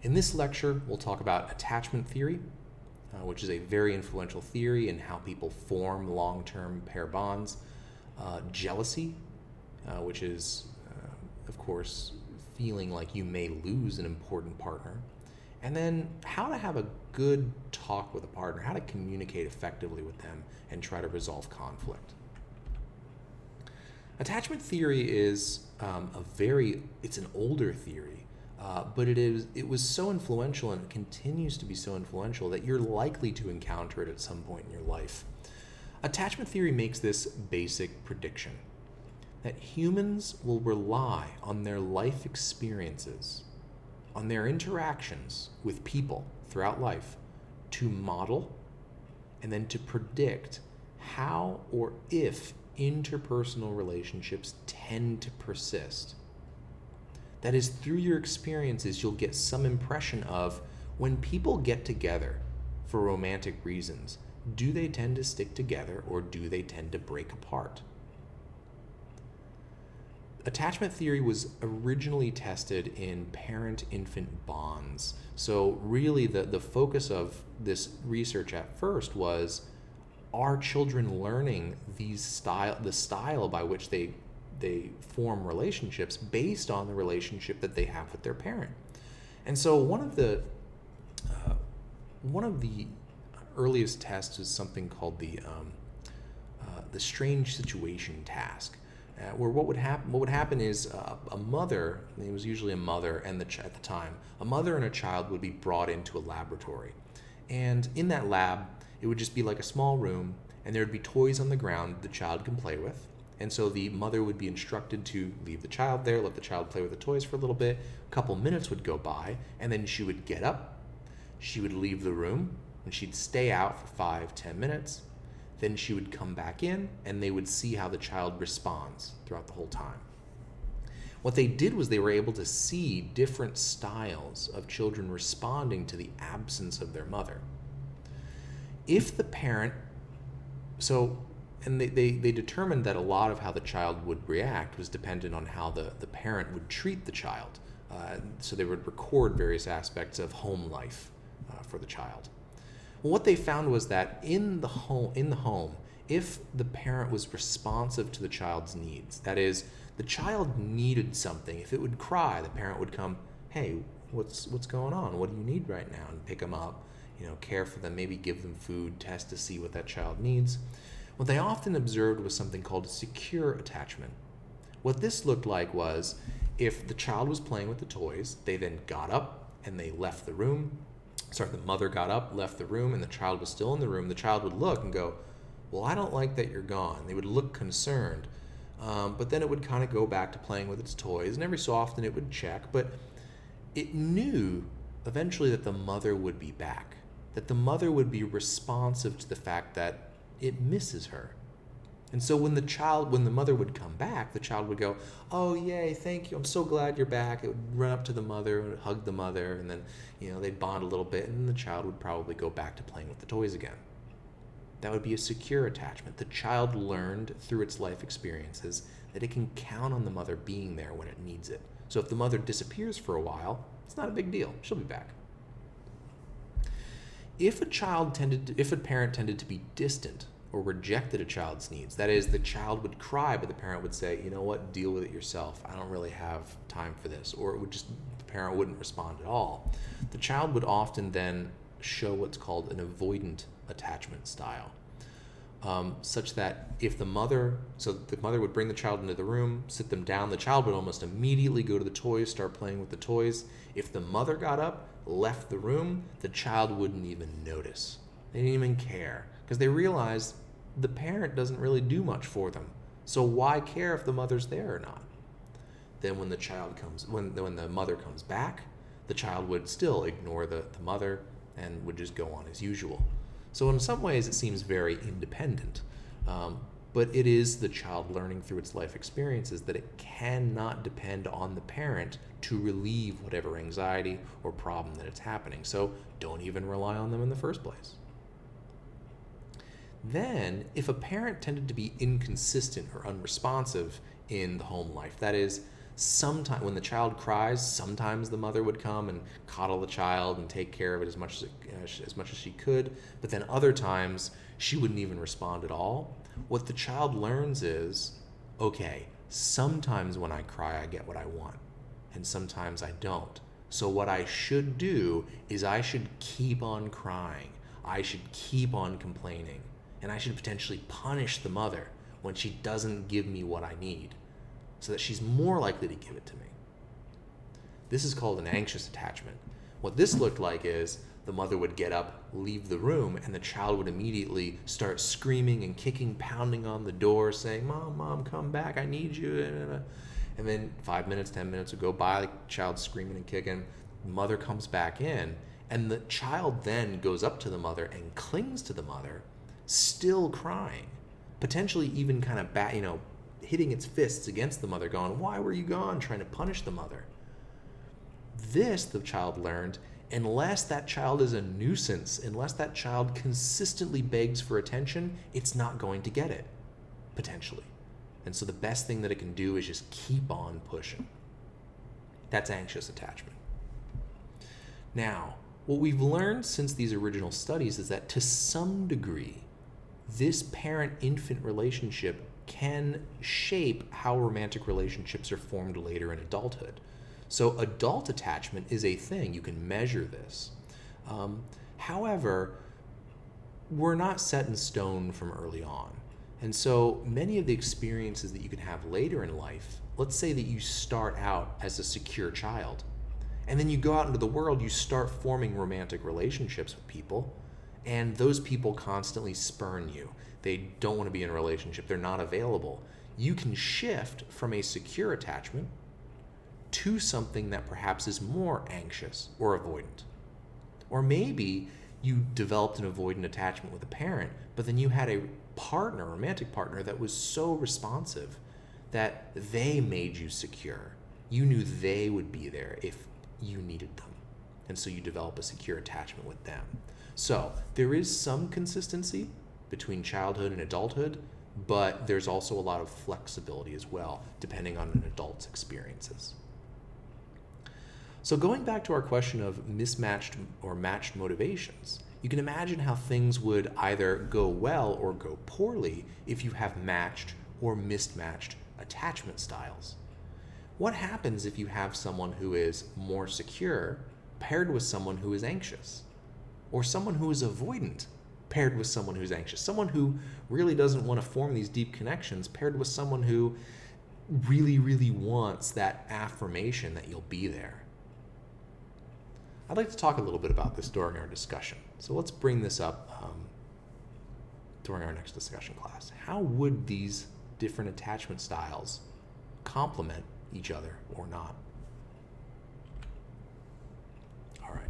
In this lecture, we'll talk about attachment theory, which is a very influential theory in how people form long-term pair bonds, jealousy, which is, of course, feeling like you may lose an important partner, and then how to have a good talk with a partner, how to communicate effectively with them and try to resolve conflict. Attachment theory is it's an older theory, but it was so influential and continues to be so influential that you're likely to encounter it at some point in your life. Attachment theory makes this basic prediction that humans will rely on their life experiences, on their interactions with people throughout life, to model and then to predict how or if interpersonal relationships tend to persist. That is, through your experiences, you'll get some impression of when people get together for romantic reasons, do they tend to stick together or do they tend to break apart? Attachment theory was originally tested in parent-infant bonds. So really the focus of this research at first was, are children learning the style by which they form relationships based on the relationship that they have with their parent? And so one of the earliest tests is something called the strange situation task, where what would happen is a mother, it was usually a mother and at the time, a mother and a child would be brought into a laboratory, and in that lab it would just be like a small room, and there would be toys on the ground the child can play with. And so the mother would be instructed to leave the child there, let the child play with the toys for a little bit. A couple minutes would go by, and then she would get up, she would leave the room, and she'd stay out for 5-10 minutes. Then she would come back in, and they would see how the child responds throughout the whole time. What they did was they were able to see different styles of children responding to the absence of their mother. If the parent, they determined that a lot of how the child would react was dependent on how the parent would treat the child. So they would record various aspects of home life for the child. Well, what they found was that in the home, if the parent was responsive to the child's needs, that is, the child needed something, if it would cry, the parent would come, hey, what's going on? What do you need right now? And pick them up, care for them, maybe give them food, test to see what that child needs. What they often observed was something called a secure attachment. What this looked like was, if the child was playing with the toys, they then got up and they left the room. The mother got up, left the room, and the child was still in the room. The child would look and go, well, I don't like that you're gone. They would look concerned. But then it would kind of go back to playing with its toys, and every so often it would check. But it knew eventually that the mother would be back, that the mother would be responsive to the fact that it misses her. And so when the mother would come back, the child would go, oh, yay, thank you, I'm so glad you're back. It would run up to the mother, and hug the mother, and then, they'd bond a little bit, and the child would probably go back to playing with the toys again. That would be a secure attachment. The child learned through its life experiences that it can count on the mother being there when it needs it. So if the mother disappears for a while, it's not a big deal. She'll be back. If a parent tended to be distant or rejected a child's needs, that is, the child would cry, but the parent would say, you know what, deal with it yourself. I don't really have time for this. Or the parent wouldn't respond at all. The child would often then show what's called an avoidant attachment style, such that if the mother would bring the child into the room, sit them down, the child would almost immediately go to the toys, start playing with the toys. If the mother got up, left the room, the child wouldn't even notice. They didn't even care, because they realized the parent doesn't really do much for them. So why care if the mother's there or not? Then when the mother comes back, the child would still ignore the mother and would just go on as usual. So in some ways it seems very independent, but it is the child learning through its life experiences that it cannot depend on the parent to relieve whatever anxiety or problem that it's happening. So don't even rely on them in the first place. Then, if a parent tended to be inconsistent or unresponsive in the home life, that is, Sometimes when the child cries, sometimes the mother would come and coddle the child and take care of it as much as she could, but then other times she wouldn't even respond at all. What the child learns is, okay, sometimes when I cry I get what I want, and sometimes I don't. So what I should do is I should keep on crying. I should keep on complaining, and I should potentially punish the mother when she doesn't give me what I need, so that she's more likely to give it to me. This is called an anxious attachment. What this looked like is the mother would get up, leave the room, and the child would immediately start screaming and kicking, pounding on the door, saying, Mom, come back, I need you. And then 5 minutes, 10 minutes would go by, the child screaming and kicking. The mother comes back in, and the child then goes up to the mother and clings to the mother, still crying, potentially even kind of hitting its fists against the mother, going, why were you gone? Trying to punish the mother. This, the child learned, unless that child is a nuisance, unless that child consistently begs for attention, it's not going to get it, potentially. And so the best thing that it can do is just keep on pushing. That's anxious attachment. Now, what we've learned since these original studies is that to some degree, this parent-infant relationship can shape how romantic relationships are formed later in adulthood. So adult attachment is a thing. You can measure this. However, we're not set in stone from early on. And so many of the experiences that you can have later in life, let's say that you start out as a secure child, and then you go out into the world, you start forming romantic relationships with people, and those people constantly spurn you. They don't want to be in a relationship. They're not available. You can shift from a secure attachment to something that perhaps is more anxious or avoidant. Or maybe you developed an avoidant attachment with a parent, but then you had a partner, a romantic partner, that was so responsive that they made you secure. You knew they would be there if you needed them. And so you develop a secure attachment with them. So there is some consistency between childhood and adulthood, but there's also a lot of flexibility as well, depending on an adult's experiences. So going back to our question of mismatched or matched motivations, you can imagine how things would either go well or go poorly if you have matched or mismatched attachment styles. What happens if you have someone who is more secure paired with someone who is anxious? Or someone who is avoidant paired with someone who's anxious? Someone who really doesn't want to form these deep connections paired with someone who really, really wants that affirmation that you'll be there. I'd like to talk a little bit about this during our discussion. So let's bring this up during our next discussion class. How would these different attachment styles complement each other or not? All right.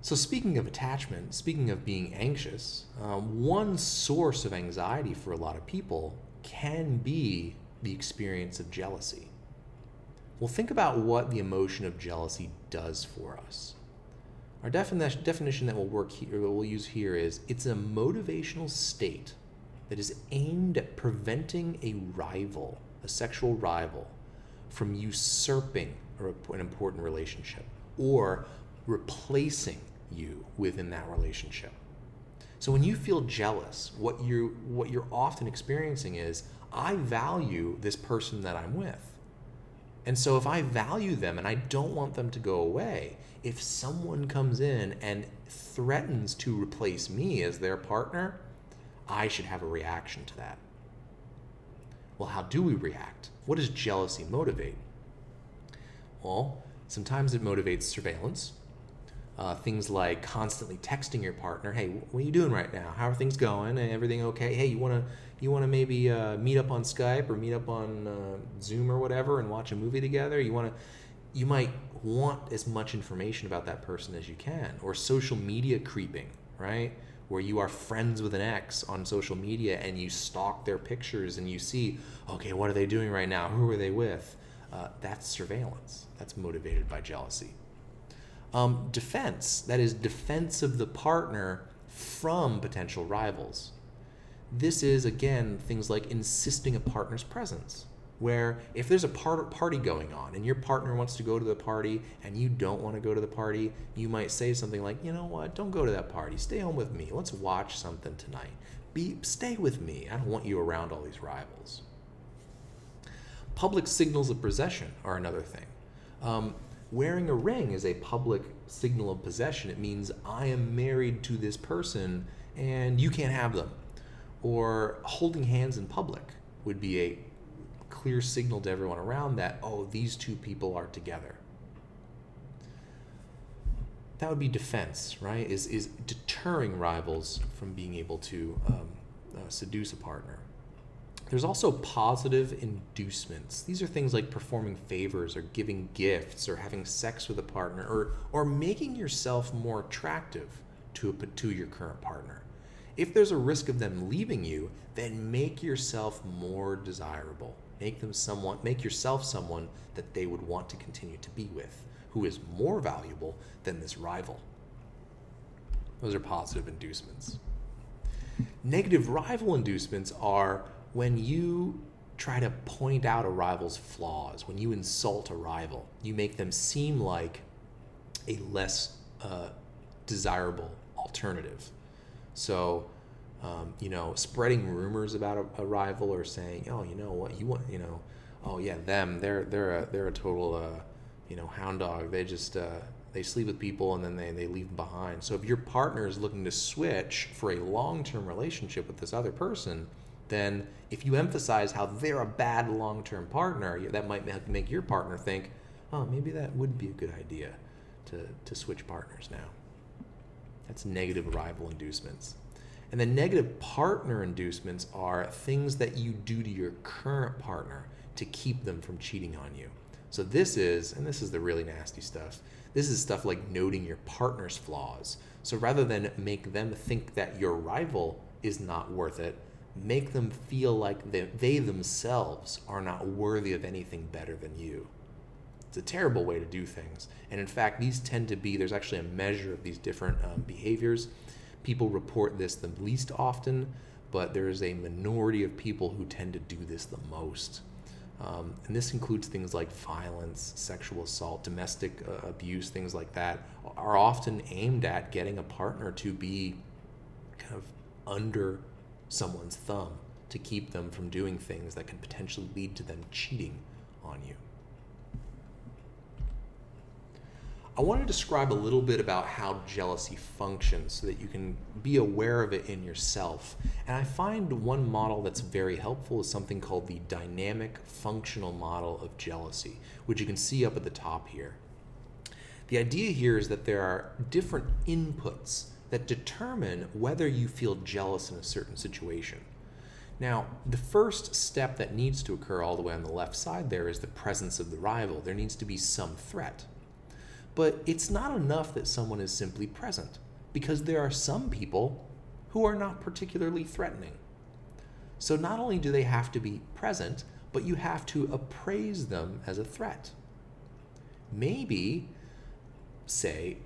So speaking of attachment, speaking of being anxious, one source of anxiety for a lot of people can be the experience of jealousy. Well, think about what the emotion of jealousy does for us. Our definition that we'll use here is it's a motivational state that is aimed at preventing a rival, a sexual rival, from usurping an important relationship or replacing you within that relationship. So when you feel jealous, what you're often experiencing is, I value this person that I'm with. And so if I value them and I don't want them to go away, if someone comes in and threatens to replace me as their partner, I should have a reaction to that. Well, how do we react? What does jealousy motivate? Well, sometimes it motivates surveillance. Things like constantly texting your partner, hey, what are you doing right now? How are things going? Everything okay? Hey, you want to maybe meet up on Skype or meet up on Zoom or whatever and watch a movie together? You might want as much information about that person as you can. Or social media creeping, right? Where you are friends with an ex on social media and you stalk their pictures and you see, okay, what are they doing right now? Who are they with? That's surveillance. That's motivated by jealousy. Defense, that is defense of the partner from potential rivals. This is, again, things like insisting a partner's presence. where if there's a party going on and your partner wants to go to the party and you don't want to go to the party, you might say something like, you know what, don't go to that party. Stay home with me. Let's watch something tonight. Stay with me. I don't want you around all these rivals. Public signals of possession are another thing. Wearing a ring is a public signal of possession. It means I am married to this person and you can't have them. Or holding hands in public would be a clear signal to everyone around that, oh, these two people are together. That would be defense, right? Is deterring rivals from being able to seduce a partner. There's also positive inducements. These are things like performing favors or giving gifts or having sex with a partner or making yourself more attractive to your current partner. If there's a risk of them leaving you, then make yourself more desirable. Make yourself someone that they would want to continue to be with, who is more valuable than this rival. Those are positive inducements. Negative rival inducements are when you try to point out a rival's flaws, when you insult a rival, you make them seem like a less desirable alternative. So, spreading rumors about a rival or saying, oh, you know what, you want, oh yeah, they're a total, hound dog. They just, they sleep with people and then they leave them behind. So if your partner is looking to switch for a long-term relationship with this other person, then if you emphasize how they're a bad long-term partner, that might make your partner think, oh, maybe that would be a good idea to switch partners now. That's negative rival inducements. And then negative partner inducements are things that you do to your current partner to keep them from cheating on you. So this is the really nasty stuff. This is stuff like noting your partner's flaws. So rather than make them think that your rival is not worth it, make them feel like they themselves are not worthy of anything better than you. It's a terrible way to do things. And in fact, these tend to be, there's actually a measure of these different behaviors. People report this the least often, but there is a minority of people who tend to do this the most. And this includes things like violence, sexual assault, domestic abuse, things like that, are often aimed at getting a partner to be kind of under someone's thumb to keep them from doing things that could potentially lead to them cheating on you. I want to describe a little bit about how jealousy functions so that you can be aware of it in yourself. And I find one model that's very helpful is something called the dynamic functional model of jealousy, which you can see up at the top here. The idea here is that there are different inputs that determine whether you feel jealous in a certain situation. Now, the first step that needs to occur all the way on the left side there is the presence of the rival. There needs to be some threat. But it's not enough that someone is simply present, because there are some people who are not particularly threatening. So not only do they have to be present, but you have to appraise them as a threat. Maybe, say,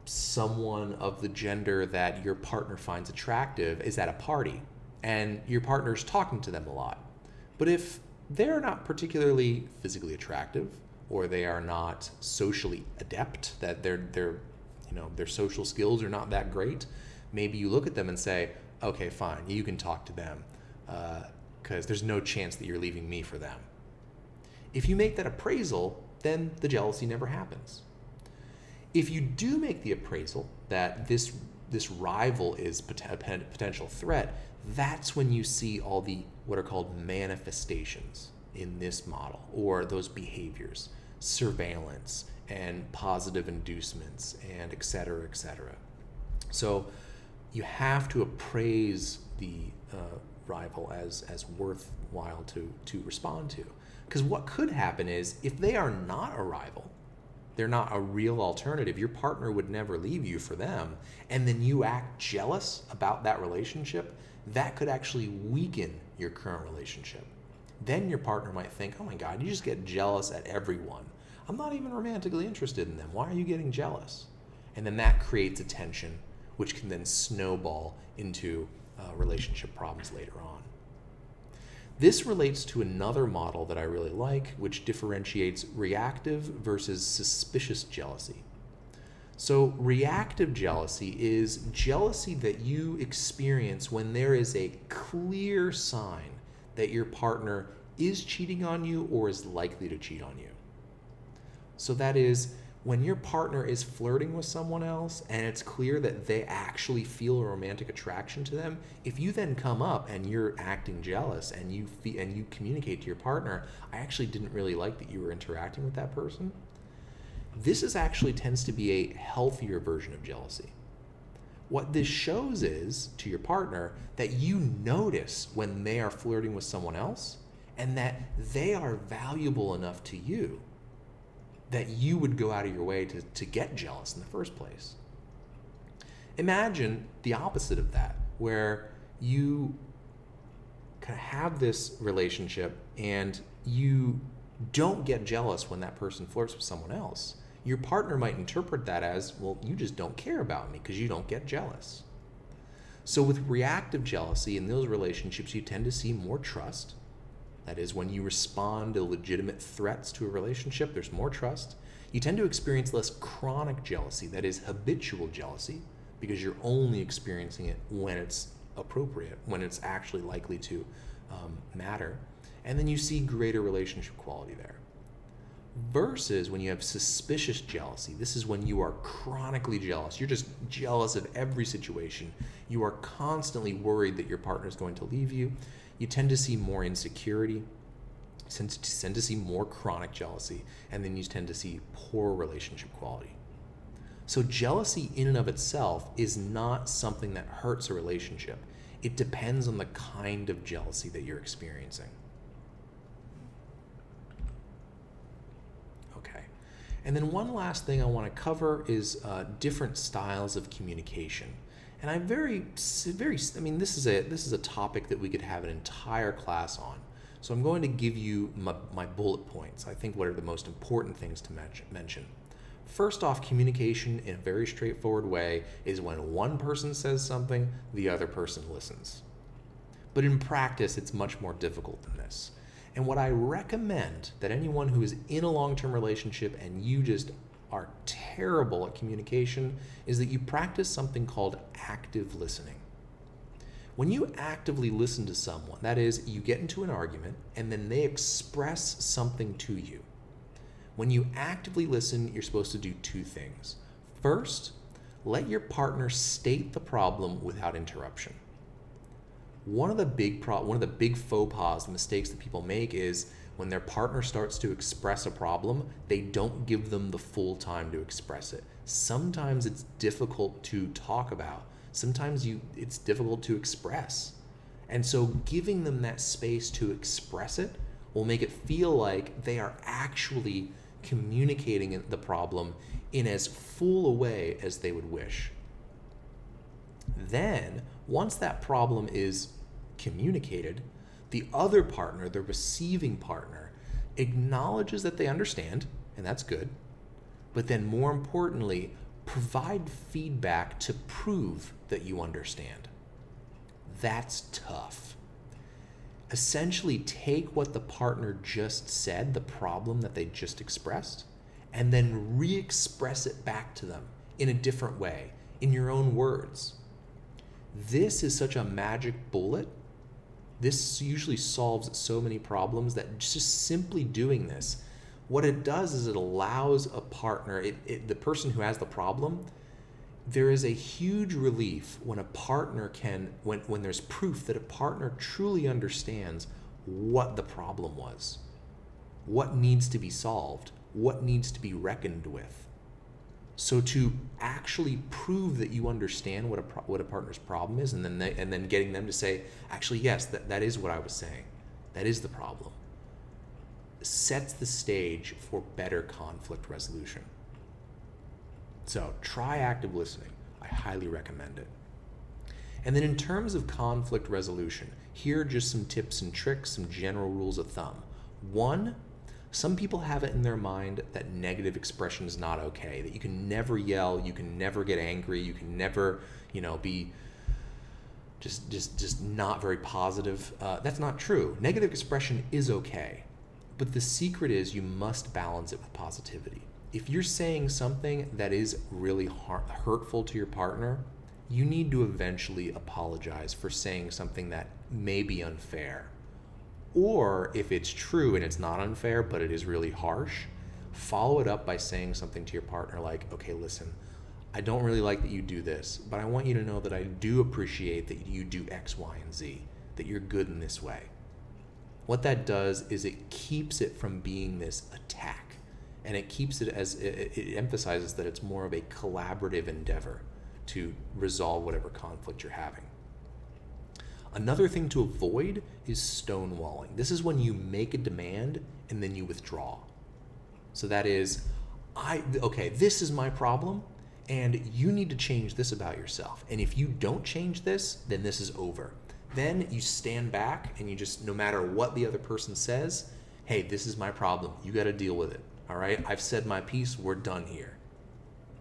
someone of the gender that your partner finds attractive is at a party, and your partner's talking to them a lot. But if they're not particularly physically attractive, or they are not socially adept, that their social skills are not that great, maybe you look at them and say, okay, fine, you can talk to them, because there's no chance that you're leaving me for them. If you make that appraisal, then the jealousy never happens. If you do make the appraisal that this rival is a potential threat, that's when you see all the what are called manifestations in this model, or those behaviors, surveillance and positive inducements, and et cetera, et cetera. So you have to appraise the rival as worthwhile to respond to. Because what could happen is, if they are not a rival, they're not a real alternative, your partner would never leave you for them, and then you act jealous about that relationship, that could actually weaken your current relationship. Then your partner might think, oh my God, you just get jealous at everyone. I'm not even romantically interested in them. Why are you getting jealous? And then that creates a tension, which can then snowball into relationship problems later on. This relates to another model that I really like, which differentiates reactive versus suspicious jealousy. So reactive jealousy is jealousy that you experience when there is a clear sign that your partner is cheating on you or is likely to cheat on you. So that is when your partner is flirting with someone else and it's clear that they actually feel a romantic attraction to them, if you then come up and you're acting jealous and you communicate to your partner, I actually didn't really like that you were interacting with that person. This is actually tends to be a healthier version of jealousy. What this shows is to your partner that you notice when they are flirting with someone else and that they are valuable enough to you that you would go out of your way to get jealous in the first place. Imagine the opposite of that, where you kind of have this relationship and you don't get jealous when that person flirts with someone else. Your partner might interpret that as, well, you just don't care about me because you don't get jealous. So with reactive jealousy in those relationships, you tend to see more trust. That is, when you respond to legitimate threats to a relationship, there's more trust. You tend to experience less chronic jealousy, that is, habitual jealousy, because you're only experiencing it when it's appropriate, when it's actually likely to matter. And then you see greater relationship quality there. Versus when you have suspicious jealousy, this is when you are chronically jealous. You're just jealous of every situation. You are constantly worried that your partner is going to leave you. You tend to see more insecurity, you tend to see more chronic jealousy, and then you tend to see poor relationship quality. So jealousy in and of itself is not something that hurts a relationship. It depends on the kind of jealousy that you're experiencing. Okay. And then one last thing I want to cover is different styles of communication. And this is a topic that we could have an entire class on. So I'm going to give you my bullet points. I think what are the most important things to mention. First off, communication in a very straightforward way is when one person says something, the other person listens. But in practice, it's much more difficult than this. And what I recommend that anyone who is in a long-term relationship and you just are terrible at communication is that you practice something called active listening. When you actively listen to someone, that is, you get into an argument and then they express something to you. When you actively listen, you're supposed to do two things. First, let your partner state the problem without interruption. One of the big faux pas, the mistakes that people make is when their partner starts to express a problem, they don't give them the full time to express it. Sometimes it's difficult to talk about. Sometimes it's difficult to express. And so giving them that space to express it will make it feel like they are actually communicating the problem in as full a way as they would wish. Then, once that problem is communicated, the other partner, the receiving partner, acknowledges that they understand, and that's good, but then more importantly, provide feedback to prove that you understand. That's tough. Essentially, take what the partner just said, the problem that they just expressed, and then re-express it back to them in a different way, in your own words. This is such a magic bullet. This usually solves so many problems that just simply doing this, what it does is it allows a partner, the person who has the problem, there is a huge relief when a partner when there's proof that a partner truly understands what the problem was, what needs to be solved, what needs to be reckoned with. So to actually prove that you understand what a partner's problem is, and then getting them to say, actually, yes, that is what I was saying. That is the problem. Sets the stage for better conflict resolution. So try active listening. I highly recommend it. And then in terms of conflict resolution, here are just some tips and tricks, some general rules of thumb. 1, some people have it in their mind that negative expression is not okay, that you can never yell, you can never get angry, you can never, be just not very positive. That's not true. Negative expression is okay, but the secret is you must balance it with positivity. If you're saying something that is really hurtful to your partner, you need to eventually apologize for saying something that may be unfair. Or if it's true and it's not unfair, but it is really harsh, follow it up by saying something to your partner like, okay, listen, I don't really like that you do this, but I want you to know that I do appreciate that you do X, Y, and Z, that you're good in this way. What that does is it keeps it from being this attack, and it keeps it as, it emphasizes that it's more of a collaborative endeavor to resolve whatever conflict you're having. Another thing to avoid is stonewalling. This is when you make a demand and then you withdraw. So that is, okay, this is my problem, and you need to change this about yourself. And if you don't change this, then this is over. Then you stand back and you just, no matter what the other person says, hey, this is my problem. You got to deal with it. All right? I've said my piece. We're done here.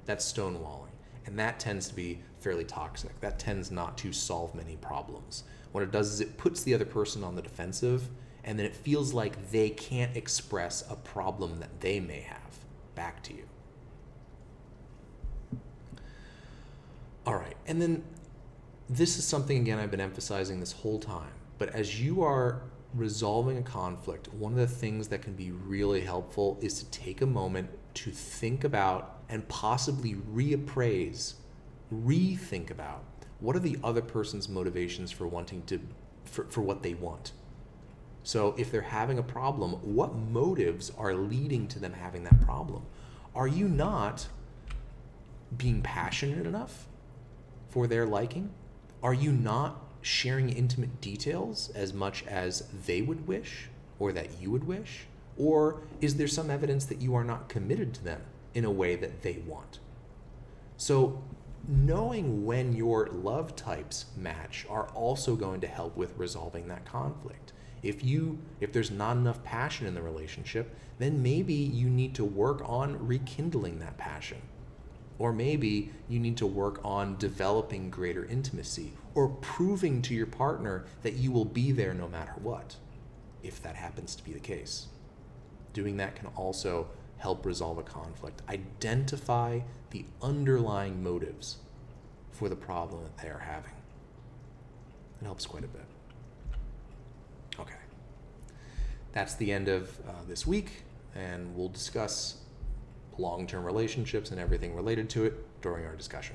That's stonewalling. And that tends to be fairly toxic. That tends not to solve many problems. What it does is it puts the other person on the defensive, and then it feels like they can't express a problem that they may have back to you. All right, and then this is something, again, I've been emphasizing this whole time, but as you are resolving a conflict, one of the things that can be really helpful is to take a moment to think about and possibly reappraise, rethink about what are the other person's motivations for wanting to, for what they want. So if they're having a problem, what motives are leading to them having that problem? Are you not being passionate enough for their liking? Are you not sharing intimate details as much as they would wish or that you would wish? Or is there some evidence that you are not committed to them in a way that they want? So knowing when your love types match are also going to help with resolving that conflict. If there's not enough passion in the relationship, then maybe you need to work on rekindling that passion. Or maybe you need to work on developing greater intimacy or proving to your partner that you will be there no matter what, if that happens to be the case. Doing that can also help resolve a conflict. Identify the underlying motives for the problem that they are having. It helps quite a bit. Okay. That's the end of this week, and we'll discuss long-term relationships and everything related to it during our discussion.